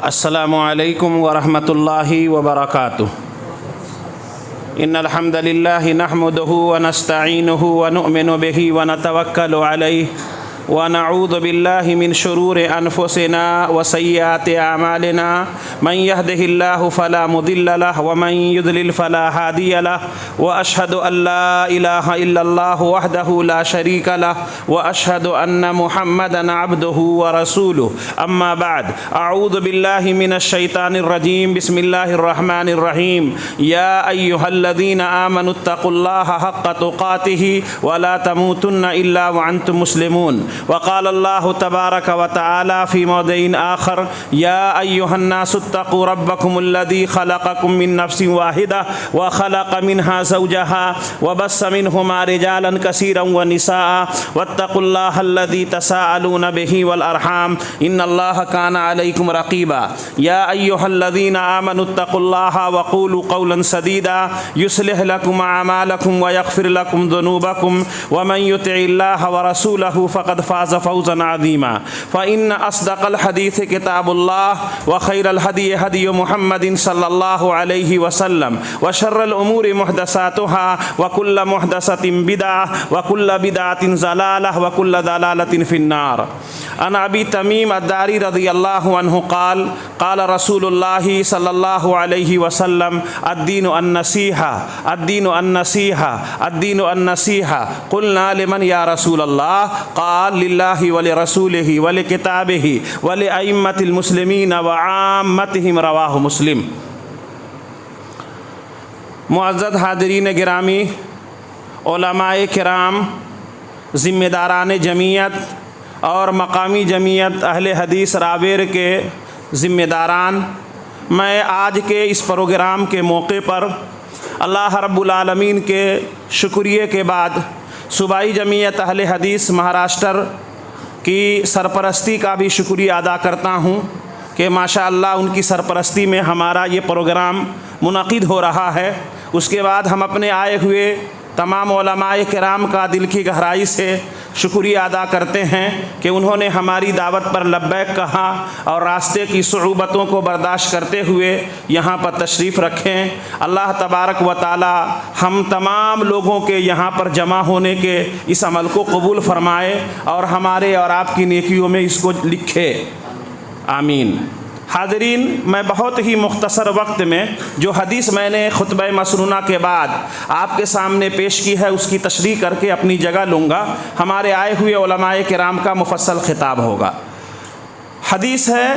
السلام علیکم ورحمۃ اللہ وبرکاتہ۔ ان الحمد للہ نحمده ونستعینه ونؤمن به ونتوکل علیہ ونعوذ باللہ من شرور انفسنا وسیئات اعمالنا من يهده الله فلا مضل له ومن يضلل فلا هادي له واشهد ان لا اله الا الله وحده لا شريك له واشهد ان محمدا عبده ورسوله اما بعد اعوذ باللہ من الشیطان الرجیم بسم اللہ الرحمن الرحیم یا ایها الذین آمنوا اتقوا اللہ حق تقاته ولا تموتن الا وانتم مسلمون۔ وقال الله تبارك وتعالى في موضع آخر يا أيها الناس اتقوا ربكم الذي خلقكم من نفس واحدة وخلق منها زوجها وبث منهما رجالا كثيرا ونساء واتقوا الله الذي تساءلون به والأرحام إن الله كان عليكم رقيبا يا أيها الذين آمنوا اتقوا الله وقولوا قولا سديدا يصلح لكم أعمالكم ويغفر لكم ذنوبكم ومن يطع الله ورسوله فقد فاز فوزا عظیما۔ فإن أصدق الحديث كتاب الله وخير الهدي هدي محمد صلى الله عليه وسلم وشر الأمور محدثاتها وكل محدثة بدعة وكل بدعة ضلالة وكل ضلالة في النار۔ عن أبي تميم الداري رضي الله عنه قال قال رسول الله صلى الله عليه وسلم الدين النصيحة الدين النصيحة الدين النصيحة۔ قلنا لمن يا رسول الله؟ قال لله ولرسوله ولكتابه ولأئمة المسلمين وعامتهم، رواہ مسلم۔ معزز حاضرین گرامی، علماء کرام، ذمہ داران جمعیت اور مقامی جمعیت اہل حدیث رابر کے ذمہ داران، میں آج کے اس پروگرام کے موقع پر اللہ رب العالمین کے شکریہ کے بعد صوبائی جمعیت اہل حدیث مہاراشٹر کی سرپرستی کا بھی شکریہ ادا کرتا ہوں کہ ماشاء اللہ ان کی سرپرستی میں ہمارا یہ پروگرام منعقد ہو رہا ہے۔ اس کے بعد ہم اپنے آئے ہوئے تمام علماء کرام کا دل کی گہرائی سے شکریہ ادا کرتے ہیں کہ انہوں نے ہماری دعوت پر لبیک کہا اور راستے کی صعوبتوں کو برداشت کرتے ہوئے یہاں پر تشریف رکھیں۔ اللہ تبارک و تعالی ہم تمام لوگوں کے یہاں پر جمع ہونے کے اس عمل کو قبول فرمائے اور ہمارے اور آپ کی نیکیوں میں اس کو لکھے، آمین۔ حاضرین، میں بہت ہی مختصر وقت میں جو حدیث میں نے خطبہ مسنونہ کے بعد آپ کے سامنے پیش کی ہے اس کی تشریح کر کے اپنی جگہ لوں گا۔ ہمارے آئے ہوئے علماء کرام کا مفصل خطاب ہوگا۔ حدیث ہے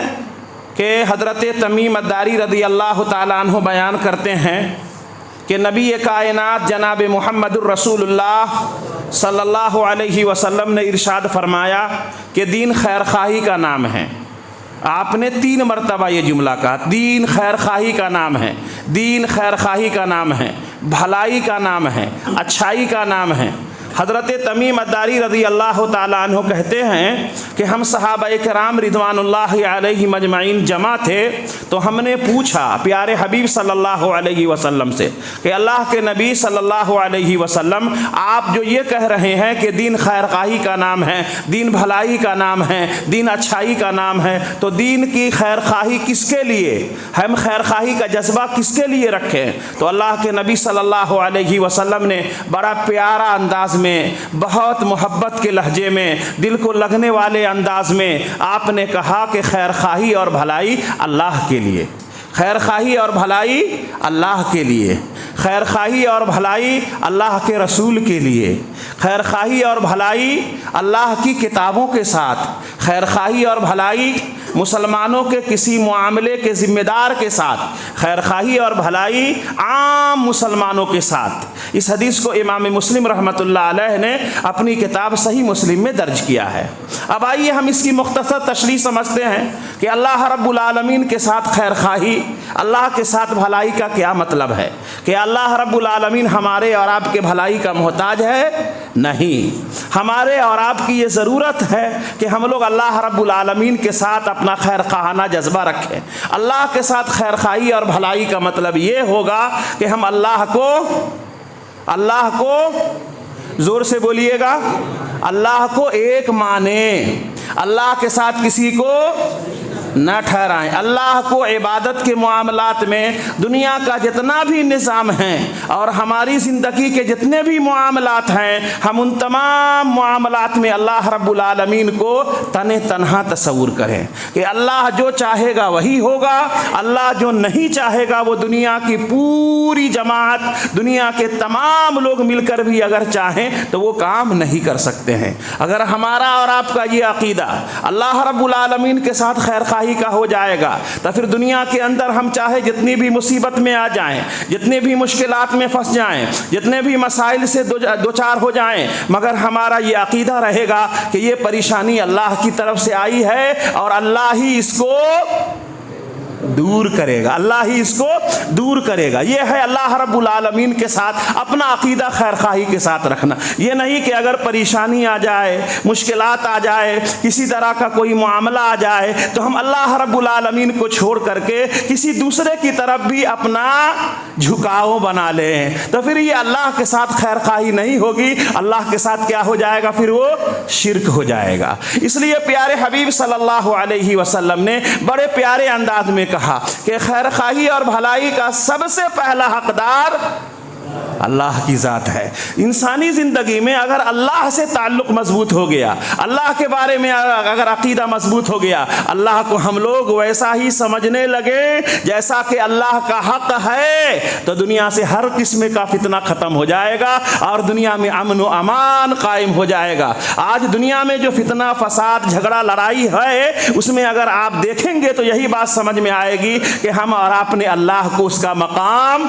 کہ حضرت تمیم الداری رضی اللہ تعالیٰ عنہ بیان کرتے ہیں کہ نبی کائنات جناب محمد الرسول اللہ صلی اللہ علیہ وسلم نے ارشاد فرمایا کہ دین خیر خواہی کا نام ہے۔ آپ نے 3 مرتبہ یہ جملہ کہا، دین خیر خواہی کا نام ہے، دین خیر خواہی کا نام ہے، بھلائی کا نام ہے، اچھائی کا نام ہے۔ حضرت تمیم الداری رضی اللہ تعالیٰ عنہ کہتے ہیں کہ ہم صحابہ کرام رضوان اللہ علیہ مجمعین جمع تھے تو ہم نے پوچھا پیارے حبیب صلی اللہ علیہ وسلم سے کہ اللہ کے نبی صلی اللہ علیہ وسلم، آپ جو یہ کہہ رہے ہیں کہ دین خیر خواہی کا نام ہے، دین بھلائی کا نام ہے، دین اچھائی کا نام ہے، تو دین کی خیر خواہی کس کے لیے، ہم خیر خواہی کا جذبہ کس کے لیے رکھیں؟ تو اللہ کے نبی صلی اللہ علیہ وسلم نے بڑا پیارا انداز میں، بہت محبت کے لہجے میں، دل کو لگنے والے انداز میں آپ نے کہا کہ خیر خواہی اور بھلائی اللہ کے لیے، خیر خواہی اور بھلائی اللہ کے لیے، خیر خواہی اور بھلائی اللہ کے رسول کے لیے، خیر خواہی اور بھلائی اللہ کی کتابوں کے ساتھ، خیر خواہی اور بھلائی مسلمانوں کے کسی معاملے کے ذمہ دار کے ساتھ، خیر خواہی اور بھلائی عام مسلمانوں کے ساتھ۔ اس حدیث کو امام مسلم رحمۃ اللہ علیہ نے اپنی کتاب صحیح مسلم میں درج کیا ہے۔ اب آئیے ہم اس کی مختصر تشریح سمجھتے ہیں کہ اللہ رب العالمین کے ساتھ خیر خواہی، اللہ کے ساتھ بھلائی کا کیا مطلب ہے؟ کہ اللہ رب العالمین ہمارے اور آپ کے بھلائی کا محتاج ہے؟ نہیں، ہمارے اور آپ کی یہ ضرورت ہے کہ ہم لوگ اللہ رب العالمین کے ساتھ اپنا خیر خواہانہ جذبہ رکھیں۔ اللہ کے ساتھ خیر خواہی اور بھلائی کا مطلب یہ ہوگا کہ ہم اللہ کو زور سے بولیے گا، اللہ کو ایک مانیں، اللہ کے ساتھ کسی کو نہ ٹھہرائیں۔ اللہ کو عبادت کے معاملات میں دنیا کا جتنا بھی نظام ہے اور ہماری زندگی کے جتنے بھی معاملات ہیں، ہم ان تمام معاملات میں اللہ رب العالمین کو تنہا تصور کریں کہ اللہ جو چاہے گا وہی ہوگا، اللہ جو نہیں چاہے گا وہ دنیا کی پوری جماعت، دنیا کے تمام لوگ مل کر بھی اگر چاہیں تو وہ کام نہیں کر سکتے ہیں۔ اگر ہمارا اور آپ کا یہ عقیدہ اللہ رب العالمین کے ساتھ خیر خواہی کا ہو جائے گا تو پھر دنیا کے اندر ہم چاہے جتنی بھی مصیبت میں آ جائیں، جتنے بھی مشکلات میں پھنس جائیں، جتنے بھی مسائل سے دوچار ہو جائیں، مگر ہمارا یہ عقیدہ رہے گا کہ یہ پریشانی اللہ کی طرف سے آئی ہے اور اللہ ہی اس کو دور کرے گا، اللہ ہی اس کو دور کرے گا۔ یہ ہے اللہ رب العالمین کے ساتھ اپنا عقیدہ خیر خواہی کے ساتھ رکھنا۔ یہ نہیں کہ اگر پریشانی آ جائے، مشکلات آ جائے، کسی طرح کا کوئی معاملہ آ جائے تو ہم اللہ رب العالمین کو چھوڑ کر کے کسی دوسرے کی طرف بھی اپنا جھکاؤ بنا لیں، تو پھر یہ اللہ کے ساتھ خیر خواہی نہیں ہوگی، اللہ کے ساتھ کیا ہو جائے گا؟ پھر وہ شرک ہو جائے گا۔ اس لیے پیارے حبیب صلی اللہ علیہ وسلم نے بڑے پیارے انداز میں کہا کہ خیر خواہی اور بھلائی کا سب سے پہلا حقدار اللہ کی ذات ہے۔ انسانی زندگی میں اگر اللہ سے تعلق مضبوط ہو گیا، اللہ کے بارے میں اگر عقیدہ مضبوط ہو گیا، اللہ کو ہم لوگ ویسا ہی سمجھنے لگے جیسا کہ اللہ کا حق ہے، تو دنیا سے ہر قسم کا فتنہ ختم ہو جائے گا اور دنیا میں امن و امان قائم ہو جائے گا۔ آج دنیا میں جو فتنہ، فساد، جھگڑا، لڑائی ہے، اس میں اگر آپ دیکھیں گے تو یہی بات سمجھ میں آئے گی کہ ہم اور آپ نے اللہ کو اس کا مقام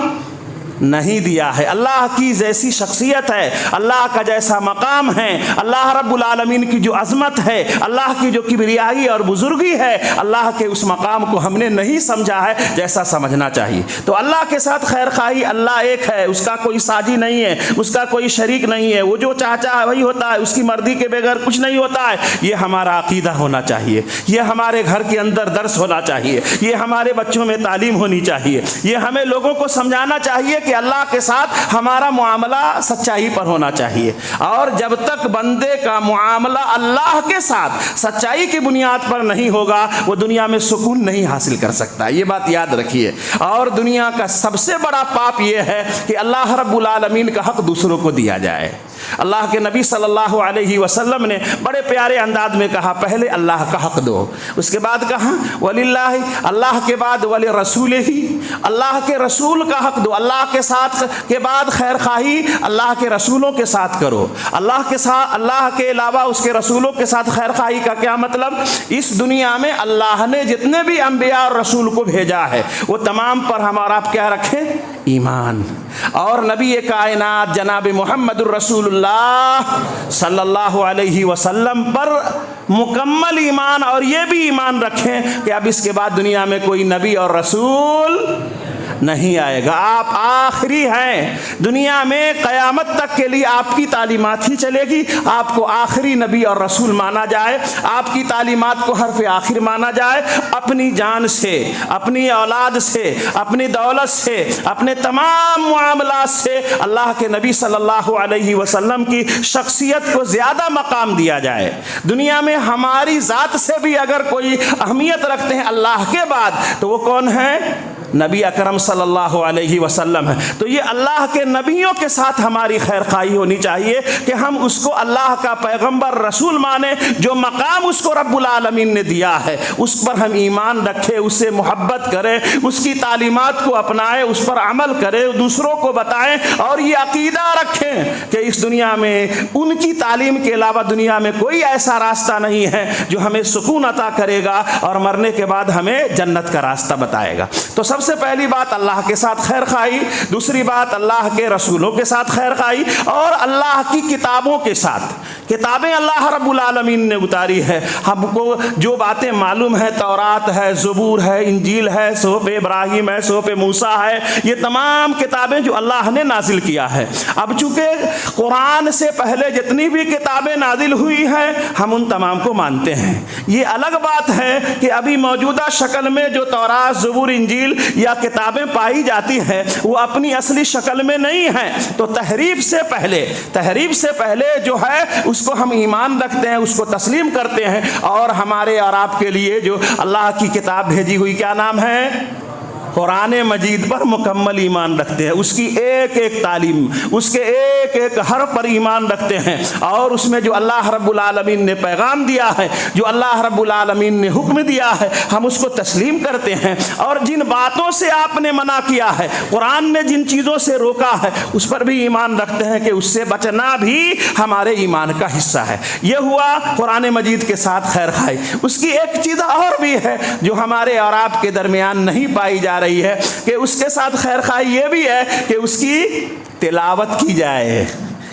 نہیں دیا ہے۔ اللہ کی جیسی شخصیت ہے، اللہ کا جیسا مقام ہے، اللہ رب العالمین کی جو عظمت ہے، اللہ کی جو کبریائی اور بزرگی ہے، اللہ کے اس مقام کو ہم نے نہیں سمجھا ہے جیسا سمجھنا چاہیے۔ تو اللہ کے ساتھ خیر خواہی، اللہ ایک ہے، اس کا کوئی ساجی نہیں ہے، اس کا کوئی شریک نہیں ہے، وہ جو چاہتا ہے وہی ہوتا ہے، اس کی مرضی کے بغیر کچھ نہیں ہوتا ہے۔ یہ ہمارا عقیدہ ہونا چاہیے، یہ ہمارے گھر کے اندر درس ہونا چاہیے، یہ ہمارے بچوں میں تعلیم ہونی چاہیے، یہ ہمیں لوگوں کو سمجھانا چاہیے کہ اللہ کے ساتھ ہمارا معاملہ سچائی پر ہونا چاہیے، اور جب تک بندے کا معاملہ اللہ کے ساتھ سچائی کی بنیاد پر نہیں ہوگا وہ دنیا میں سکون نہیں حاصل کر سکتا۔ یہ بات یاد رکھیے۔ اور دنیا کا سب سے بڑا پاپ یہ ہے کہ اللہ رب العالمین کا حق دوسروں کو دیا جائے۔ اللہ کے نبی صلی اللہ علیہ وسلم نے بڑے پیارے انداز میں کہا، پہلے اللہ کا حق دو، اس کے بعد کہا وللہ، اللہ کے بعد ولرسولہ، اللہ کے رسول کا حق دو، اللہ کے ساتھ کے بعد خیر خواہی اللہ کے رسولوں کے ساتھ کرو۔ اللہ کے ساتھ، اللہ کے علاوہ اس کے رسولوں کے ساتھ خیر خواہی کا کیا مطلب؟ اس دنیا میں اللہ نے جتنے بھی انبیاء اور رسول کو بھیجا ہے وہ تمام پر ہمارا آپ کیا رکھیں؟ ایمان۔ اور نبی کائنات جناب محمد الرسول اللہ صلی اللہ علیہ وسلم پر مکمل ایمان، اور یہ بھی ایمان رکھیں کہ اب اس کے بعد دنیا میں کوئی نبی اور رسول نہیں آئے گا، آپ آخری ہیں۔ دنیا میں قیامت تک کے لیے آپ کی تعلیمات ہی چلے گی، آپ کو آخری نبی اور رسول مانا جائے، آپ کی تعلیمات کو حرف آخر مانا جائے۔ اپنی جان سے، اپنی اولاد سے، اپنی دولت سے، اپنے تمام معاملات سے اللہ کے نبی صلی اللہ علیہ وسلم کی شخصیت کو زیادہ مقام دیا جائے۔ دنیا میں ہماری ذات سے بھی اگر کوئی اہمیت رکھتے ہیں اللہ کے بعد تو وہ کون ہے؟ نبی اکرم صلی اللہ علیہ وسلم ہے۔ تو یہ اللہ کے نبیوں کے ساتھ ہماری خیر خواہی ہونی چاہیے کہ ہم اس کو اللہ کا پیغمبر رسول مانیں، جو مقام اس کو رب العالمین نے دیا ہے اس پر ہم ایمان رکھیں، اس سے محبت کریں، اس کی تعلیمات کو اپنائیں، اس پر عمل کریں، دوسروں کو بتائیں، اور یہ عقیدہ رکھیں کہ اس دنیا میں ان کی تعلیم کے علاوہ دنیا میں کوئی ایسا راستہ نہیں ہے جو ہمیں سکون عطا کرے گا اور مرنے کے بعد ہمیں جنت کا راستہ بتائے گا۔ تو سب سے پہلی بات اللہ کے ساتھ خیر خواہی، دوسری بات اللہ کے رسولوں کے ساتھ خیر خواہی، اور اللہ کی کتابوں کے ساتھ۔ کتابیں اللہ رب العالمین نے اتاری ہے، ہم کو جو باتیں معلوم ہے، تورات ہے، زبور ہے، انجیل ہے، صحف ابراہیم ہے، صحف موسیٰ ہے، یہ تمام کتابیں جو اللہ نے نازل کیا ہے۔ اب چونکہ قرآن سے پہلے جتنی بھی کتابیں نازل ہوئی ہیں ہم ان تمام کو مانتے ہیں۔ یہ الگ بات ہے کہ ابھی موجودہ شکل میں جو تورات، زبور، انجیل یا کتابیں پائی جاتی ہیں وہ اپنی اصلی شکل میں نہیں ہیں، تو تحریف سے پہلے جو ہے اس کو ہم ایمان رکھتے ہیں، اس کو تسلیم کرتے ہیں، اور ہمارے اور آپ کے لیے جو اللہ کی کتاب بھیجی ہوئی کیا نام ہے؟ قرآن مجید پر مکمل ایمان رکھتے ہیں، اس کی ایک ایک تعلیم، اس کے ایک ایک حرف پر ایمان رکھتے ہیں، اور اس میں جو اللہ رب العالمین نے پیغام دیا ہے، جو اللہ رب العالمین نے حکم دیا ہے، ہم اس کو تسلیم کرتے ہیں، اور جن باتوں سے آپ نے منع کیا ہے، قرآن نے جن چیزوں سے روکا ہے، اس پر بھی ایمان رکھتے ہیں کہ اس سے بچنا بھی ہمارے ایمان کا حصہ ہے۔ یہ ہوا قرآن مجید کے ساتھ خیر خواہی۔ اس کی ایک چیز اور بھی ہے جو ہمارے اور آپ کے درمیان نہیں پائی جا رہی ہے، کہ اس کے ساتھ خیر خواہی یہ بھی ہے کہ اس کی تلاوت کی جائے۔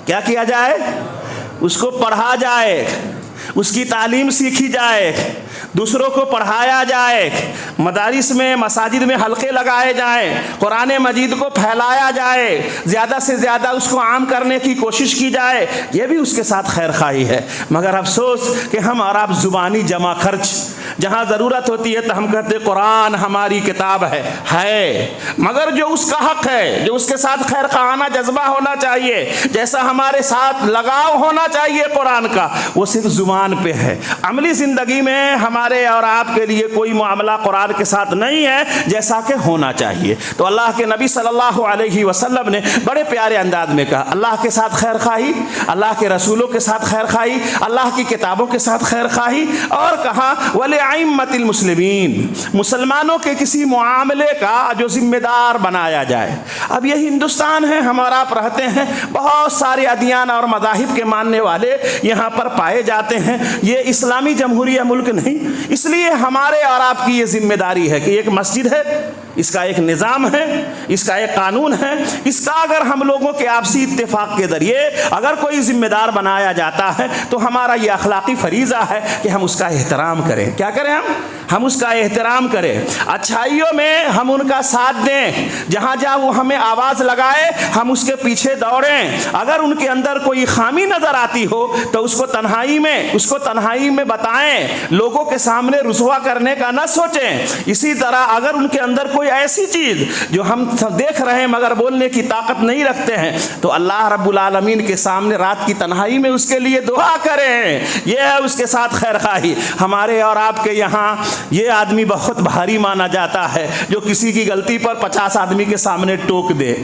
کیا کیا جائے؟ اس کو پڑھا جائے، اس کی تعلیم سیکھی جائے، دوسروں کو پڑھایا جائے، مدارس میں مساجد میں حلقے لگائے جائیں، قرآن مجید کو پھیلایا جائے، زیادہ سے زیادہ اس کو عام کرنے کی کوشش کی جائے، یہ بھی اس کے ساتھ خیر خواہی ہے۔ مگر افسوس کہ ہم اور آپ زبانی جمع خرچ، جہاں ضرورت ہوتی ہے تو ہم کہتے قرآن ہماری کتاب ہے، مگر جو اس کا حق ہے، جو اس کے ساتھ خیر خواہانہ جذبہ ہونا چاہیے، جیسا ہمارے ساتھ لگاؤ ہونا چاہیے قرآن کا، وہ صرف زبان پہ ہے۔ عملی زندگی میں ہمارے اور آپ کے لیے کوئی معاملہ قرآن کے ساتھ نہیں ہے جیسا کہ ہونا چاہیے۔ تو اللہ کے نبی صلی اللہ علیہ وسلم نے بڑے پیارے انداز میں کہا، اللہ کے ساتھ خیر خواہی، اللہ کے رسولوں کے ساتھ خیر خواہی، اللہ کی کتابوں کے ساتھ خیر خواہی، اور کہا وَلِأَئِمَّةِ الْمُسْلِمِينَ، مسلمانوں کے کسی معاملے کا جو ذمہ دار بنایا جائے۔ اب یہ ہندوستان ہے، ہم اور آپ رہتے ہیں، بہت سارے ادیان اور مذاہب کے ماننے والے یہاں پر پائے جاتے ہیں، یہ اسلامی جمہوریہ ملک نہیں، اس لیے ہمارے اور آپ کی یہ ذمہ داری ہے کہ ایک مسجد ہے، اس کا ایک نظام ہے، اس کا ایک قانون ہے، اس کا اگر ہم لوگوں کے آپسی اتفاق کے ذریعے اگر کوئی ذمہ دار بنایا جاتا ہے تو ہمارا یہ اخلاقی فریضہ ہے کہ ہم اس کا احترام کریں۔ کیا کریں؟ ہم اس کا احترام کریں، اچھائیوں میں ہم ان کا ساتھ دیں، جہاں جہاں وہ ہمیں آواز لگائے ہم اس کے پیچھے دوڑیں، اگر ان کے اندر کوئی خامی نظر آتی ہو تو اس کو تنہائی میں بتائیں، لوگوں کے سامنے رسوا کرنے کا نہ سوچیں۔ اسی طرح اگر ان کے اندر کوئی ایسی چیز جو ہم دیکھ رہے ہیں مگر بولنے کی طاقت نہیں رکھتے ہیں تو اللہ رب العالمین کے سامنے رات کی تنہائی میں اس کے لیے دعا کریں، یہ ہے اس کے ساتھ خیر خواہی۔ ہمارے اور آپ کے یہاں یہ آدمی بہت بھاری مانا جاتا ہے جو کسی کی غلطی پر 50 آدمی کے سامنے ٹوک دے،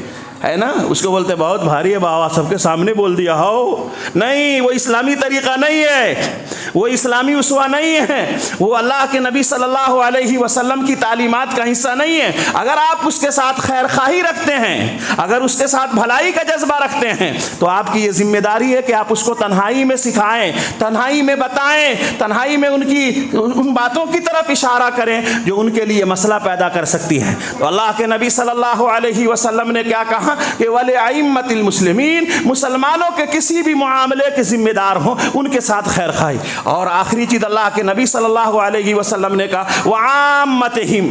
ہے نا، اس کو بولتے بہت بھاری ہے بابا، سب کے سامنے بول دیا ہو۔ نہیں، وہ اسلامی طریقہ نہیں ہے، وہ اسلامی اسوہ نہیں ہے، وہ اللہ کے نبی صلی اللہ علیہ وسلم کی تعلیمات کا حصہ نہیں ہے۔ اگر آپ اس کے ساتھ خیر خواہی رکھتے ہیں، اگر اس کے ساتھ بھلائی کا جذبہ رکھتے ہیں تو آپ کی یہ ذمہ داری ہے کہ آپ اس کو تنہائی میں سکھائیں، تنہائی میں بتائیں، تنہائی میں ان باتوں کی طرف اشارہ کریں جو ان کے لیے مسئلہ پیدا کر سکتی ہیں۔ تو اللہ کے نبی صلی اللہ علیہ وسلم نے کیا کہا کہ وَلِأَئِمَّةِ الْمُسْلِمِينَ، مسلمانوں کے کسی بھی معاملے کے ذمہ دار ہوں ان کے ساتھ خیر خواہی۔ اور آخری چیز اللہ کے نبی صلی اللہ علیہ وسلم نے کہا وَعَامَّتِهِمْ،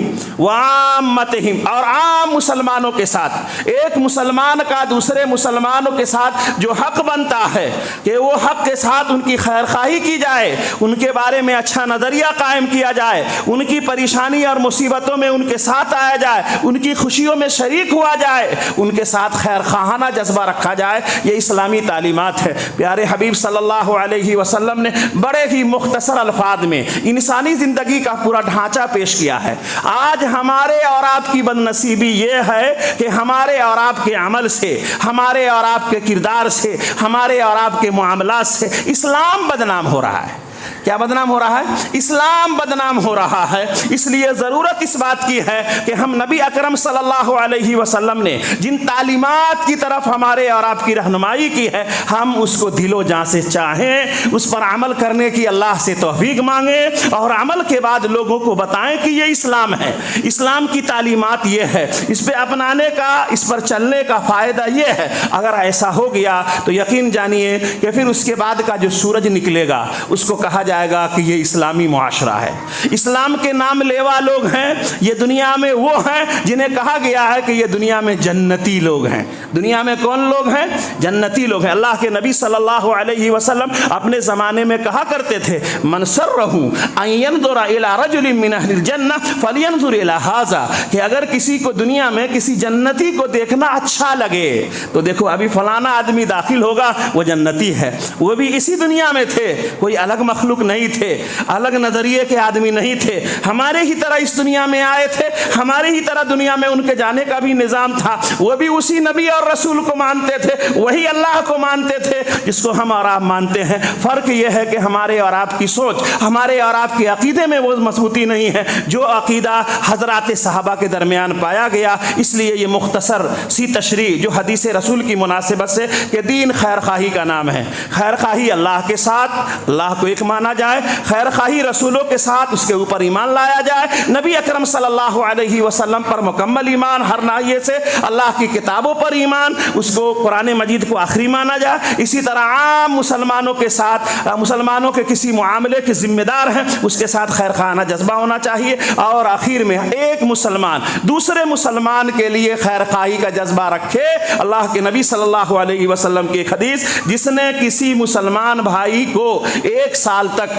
اور عام مسلمانوں کے ساتھ، ایک مسلمان کا دوسرے مسلمانوں کے ساتھ جو حق بنتا ہے کہ وہ حق کے ساتھ ان کی خیر خواہی کی جائے، ان کے بارے میں اچھا نظریہ قائم کیا جائے، ان کی پریشانی اور مصیبتوں میں ان کے ساتھ آیا جائے، ان کی خوشیوں میں شریک ہوا جائے، ان کے ساتھ خیر خواہانہ جذبہ رکھا جائے، یہ اسلامی تعلیمات ہے۔ پیارے حبیب صلی اللہ علیہ وسلم نے بڑے ہی مختصر الفاظ میں انسانی زندگی کا پورا ڈھانچہ پیش کیا ہے۔ آج ہمارے اور آپ کی بد نصیبی یہ ہے کہ ہمارے اور آپ کے عمل سے، ہمارے اور آپ کے کردار سے، ہمارے اور آپ کے معاملات سے اسلام بدنام ہو رہا ہے۔ کیا بدنام ہو رہا ہے؟ اسلام بدنام ہو رہا ہے۔ اس لیے ضرورت اس بات کی ہے کہ ہم نبی اکرم صلی اللہ علیہ وسلم نے جن تعلیمات کی طرف ہمارے اور آپ کی رہنمائی کی ہے، ہم اس کو دل و جان سے چاہیں، اس پر عمل کرنے کی اللہ سے توفیق مانگیں، اور عمل کے بعد لوگوں کو بتائیں کہ یہ اسلام ہے، اسلام کی تعلیمات یہ ہے، اس پہ اپنانے کا، اس پر چلنے کا فائدہ یہ ہے۔ اگر ایسا ہو گیا تو یقین جانیے کہ پھر اس کے بعد کا جو سورج نکلے گا اس کو کہا جائے جائے گا کہ یہ اسلامی معاشرہ ہے۔ اسلام کے نام لیوا لوگ ہیں یہ دنیا میں وہ ہیں جنہیں کہا گیا ہے کہ یہ دنیا میں جنتی لوگ ہیں۔ دنیا میں کون لوگ ہیں؟ جنتی لوگ ہیں۔ اللہ کے نبی صلی اللہ علیہ وسلم اپنے زمانے میں کہا کرتے تھے من سرہ ان ینظر الی رجل من اہل الجنہ فلینظر الی ھذا، کہ اگر کسی کو دنیا میں کسی جنتی کو دیکھنا اچھا لگے تو دیکھو ابھی فلانا آدمی داخل ہوگا وہ جنتی ہے، وہ بھی اسی دنیا میں تھے، کوئی الگ مخلوق نہیں تھے، الگ نظریے کے آدمی نہیں تھے، ہمارے ہی طرح اس دنیا میں آئے تھے، ہمارے ہی طرح دنیا میں ان کے جانے کا بھی نظام تھا، وہ بھی اسی نبی اور رسول کو مانتے تھے، وہی اللہ کو مانتے تھے جس کو ہم اور آپ مانتے ہیں۔ فرق یہ ہے کہ ہمارے اور آپ کی سوچ، ہمارے اور آپ کے عقیدے میں وہ مضبوطی نہیں ہے جو عقیدہ حضرات صحابہ کے درمیان پایا گیا۔ اس لیے یہ مختصر سی تشریح جو حدیث رسول کی مناسبت سے کہ دین خیر خواہی کا نام ہے، خیر خواہی اللہ کے ساتھ، اللہ کو ایک مانا جائے، خیر خواہی رسولوں کے ساتھ اس کے اوپر ایمان لایا جائے، نبی اکرم صلی اللہ علیہ وسلم پر مکمل ایمان ہر ناحیے سے، اللہ کی کتابوں پر ایمان، اس کو قرآن مجید کو آخری مانا جائے، اسی طرح عام مسلمانوں کے ساتھ، مسلمانوں کے کسی معاملے کے ذمہ دار ہیں اس کے ساتھ خیر خواہانہ جذبہ ہونا چاہیے، اور آخر میں ایک مسلمان دوسرے مسلمان کے لیے خیر خواہی کا جذبہ رکھے۔ اللہ کے نبی صلی اللہ علیہ وسلم کی ایک حدیث، جس نے کسی مسلمان بھائی کو ایک سال تک،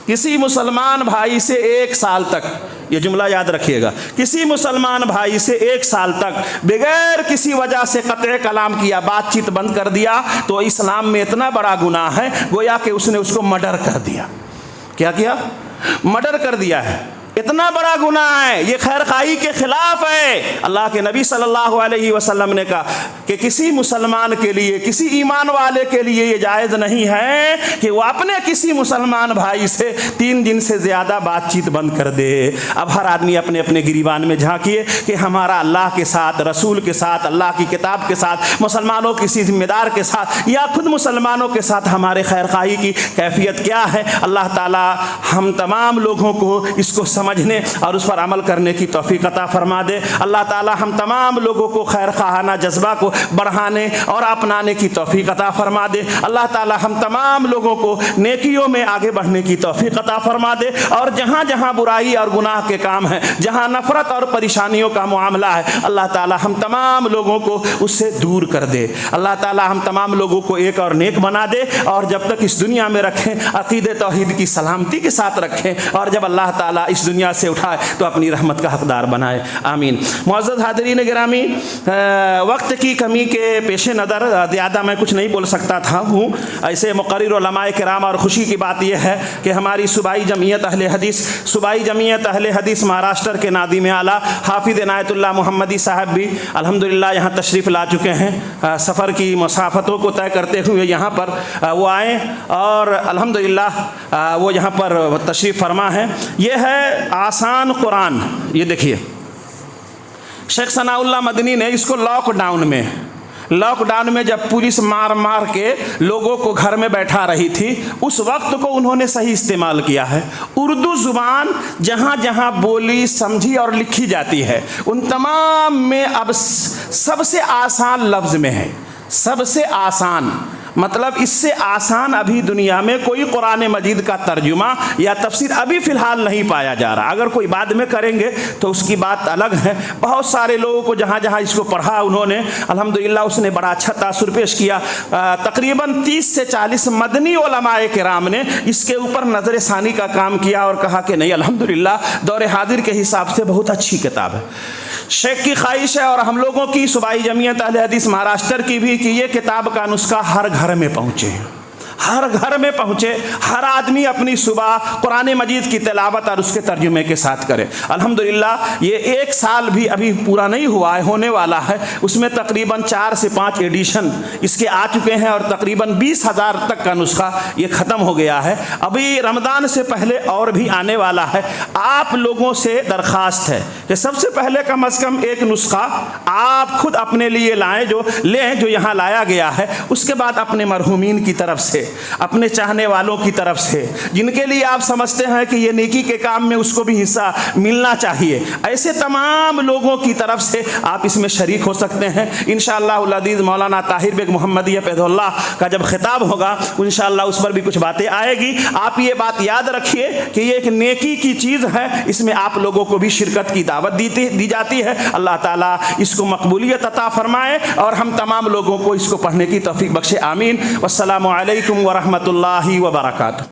کسی مسلمان بھائی سے ایک سال تک، یہ جملہ یاد رکھیے گا، کسی مسلمان بھائی سے ایک سال تک بغیر کسی وجہ سے قطع کلام کیا، بات چیت بند کر دیا، تو اسلام میں اتنا بڑا گناہ ہے گویا کہ اس نے اس کو مرڈر کر دیا۔ کیا کیا؟ مرڈر کر دیا ہے، اتنا بڑا گناہ ہے، یہ خیر خواہی کے خلاف ہے۔ اللہ کے نبی صلی اللہ علیہ وسلم نے کہا کہ کسی مسلمان کے لیے، کسی ایمان والے کے لیے یہ جائز نہیں ہے کہ وہ اپنے کسی مسلمان بھائی سے 3 دن سے زیادہ بات چیت بند کر دے۔ اب ہر آدمی اپنے اپنے گریبان میں جھانکیے کہ ہمارا اللہ کے ساتھ، رسول کے ساتھ، اللہ کی کتاب کے ساتھ، مسلمانوں کسی ذمہ دار کے ساتھ یا خود مسلمانوں کے ساتھ ہمارے خیر خواہی کی کیفیت کیا ہے۔ اللہ تعالی ہم تمام لوگوں کو اس کو سمجھنے اور اس پر عمل کرنے کی توفیق عطا فرما دے۔ اللہ تعالی ہم تمام لوگوں کو خیر خواہانہ جذبہ کو بڑھانے اور اپنانے کی توفیق عطا فرما دے۔ اللہ تعالی ہم تمام لوگوں کو نیکیوں میں آگے بڑھنے کی توفیق عطا فرما دے، اور جہاں جہاں برائی اور گناہ کے کام ہیں، جہاں نفرت اور پریشانیوں کا معاملہ ہے، اللہ تعالی ہم تمام لوگوں کو اس سے دور کر دے۔ اللہ تعالی ہم تمام لوگوں کو ایک اور نیک بنا دے، اور جب تک اس دنیا میں رکھیں عقیدہ توحید کی سلامتی کے ساتھ رکھیں، اور جب اللہ تعالی اس دنیا سے اٹھائے تو اپنی رحمت کا حقدار بنائے۔ آمین۔ معزز حاضرین گرامی، وقت کی کمی کے پیش نظر زیادہ میں کچھ نہیں بول سکتا تھا ہوں، ایسے مقرر علماء کرام، اور خوشی کی بات یہ ہے کہ ہماری صوبائی جمعیت اہل حدیث مہاراشٹر کے نادم اعلیٰ حافظ عنایت اللہ محمدی صاحب بھی الحمدللہ یہاں تشریف لا چکے ہیں۔ سفر کی مسافتوں کو طے کرتے ہوئے یہاں پر وہ آئیں، اور الحمدللہ وہ یہاں پر تشریف فرما ہیں۔ یہ ہے آسان قرآن، یہ دیکھیے شیخ ثناء اللہ مدنی نے اس کو لاک ڈاؤن میں جب پولیس مار کے لوگوں کو گھر میں بیٹھا رہی تھی، اس وقت کو انہوں نے صحیح استعمال کیا ہے۔ اردو زبان جہاں جہاں بولی، سمجھی اور لکھی جاتی ہے، ان تمام میں اب سب سے آسان لفظ میں ہے، سب سے آسان، مطلب اس سے آسان ابھی دنیا میں کوئی قرآن مجید کا ترجمہ یا تفسیر ابھی فی الحال نہیں پایا جا رہا۔ اگر کوئی بعد میں کریں گے تو اس کی بات الگ ہے۔ بہت سارے لوگوں کو جہاں جہاں اس کو پڑھا انہوں نے الحمدللہ اس نے بڑا اچھا تاثر پیش کیا۔ تقریباً 30 سے 40 مدنی علماء کرام نے اس کے اوپر نظر ثانی کا کام کیا اور کہا کہ نہیں الحمدللہ دور حاضر کے حساب سے بہت اچھی کتاب ہے۔ شیخ کی خواہش ہے اور ہم لوگوں کی صوبائی جمعیت اہل حدیث مہاراشٹر کی بھی کہ یہ کتاب کا نسخہ ہر گھر میں پہنچے، ہر گھر میں پہنچے، ہر آدمی اپنی صبح قرآن مجید کی تلاوت اور اس کے ترجمے کے ساتھ کرے۔ الحمدللہ یہ 1 سال بھی ابھی پورا نہیں ہوا ہے، ہونے والا ہے، اس میں تقریباً 4 سے 5 ایڈیشن اس کے آ چکے ہیں، اور تقریباً 20,000 تک کا نسخہ یہ ختم ہو گیا ہے۔ ابھی رمضان سے پہلے اور بھی آنے والا ہے۔ آپ لوگوں سے درخواست ہے کہ سب سے پہلے کم از کم ایک نسخہ آپ خود اپنے لیے لائیں، جو یہاں لایا گیا ہے، اس کے بعد اپنے مرحومین کی طرف سے، اپنے چاہنے والوں کی طرف سے، جن کے لیے آپ سمجھتے ہیں کہ یہ نیکی کے کام میں اس کو بھی حصہ ملنا چاہیے، ایسے تمام لوگوں کی طرف سے آپ اس میں شریک ہو سکتے ہیں۔ انشاءاللہ العزیز مولانا طاہر بیگ محمدیہ فیض اللہ کا جب خطاب ہوگا انشاءاللہ اس پر بھی کچھ باتیں آئے گی۔ آپ یہ بات یاد رکھیے کہ یہ ایک نیکی کی چیز ہے، اس میں آپ لوگوں کو بھی شرکت کی دعوت دی جاتی ہے۔ اللہ تعالیٰ اس کو مقبولیت عطا فرمائے اور ہم تمام لوگوں کو اس کو پڑھنے کی توفیق بخشے، آمین۔ والسلام علیکم ورحمۃ اللہ وبرکاتہ۔